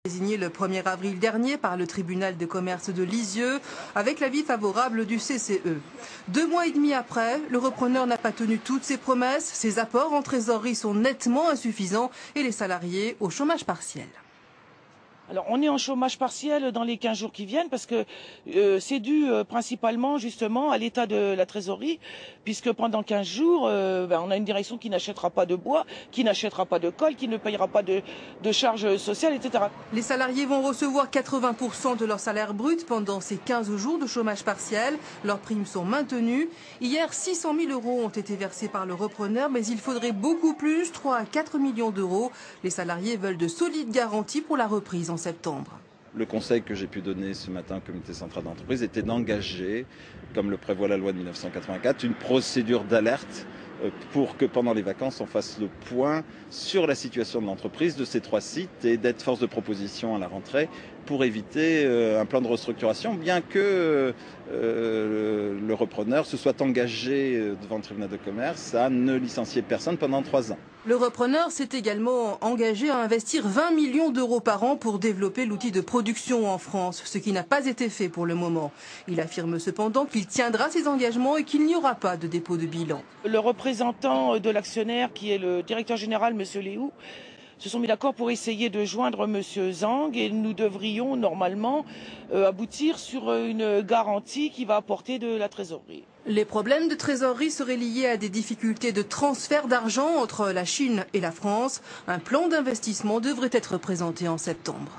Désigné le 1er avril dernier par le tribunal de commerce de Lisieux avec l'avis favorable du CCE. 2 mois et demi après, le repreneur n'a pas tenu toutes ses promesses. Ses apports en trésorerie sont nettement insuffisants et les salariés au chômage partiel. Alors, on est en chômage partiel dans les 15 jours qui viennent parce que c'est dû principalement justement à l'état de la trésorerie, puisque pendant 15 jours, on a une direction qui n'achètera pas de bois, qui n'achètera pas de colle, qui ne payera pas de charges sociales, etc. Les salariés vont recevoir 80% de leur salaire brut pendant ces 15 jours de chômage partiel. Leurs primes sont maintenues. Hier, 600 000 € ont été versés par le repreneur, mais il faudrait beaucoup plus, 3 à 4 millions d'euros. Les salariés veulent de solides garanties pour la reprise en septembre. Le conseil que j'ai pu donner ce matin au comité central d'entreprise était d'engager, comme le prévoit la loi de 1984, une procédure d'alerte pour que pendant les vacances on fasse le point sur la situation de l'entreprise, de ces 3 sites, et d'être force de proposition à la rentrée pour éviter un plan de restructuration, bien que le repreneur se soit engagé devant le tribunal de commerce à ne licencier personne pendant 3 ans. Le repreneur s'est également engagé à investir 20 millions d'euros par an pour développer l'outil de production en France, ce qui n'a pas été fait pour le moment. Il affirme cependant qu'il tiendra ses engagements et qu'il n'y aura pas de dépôt de bilan. Le représentant de l'actionnaire, qui est le directeur général, M. Léou, se sont mis d'accord pour essayer de joindre M. Zhang et nous devrions normalement aboutir sur une garantie qui va apporter de la trésorerie. Les problèmes de trésorerie seraient liés à des difficultés de transfert d'argent entre la Chine et la France. Un plan d'investissement devrait être présenté en septembre.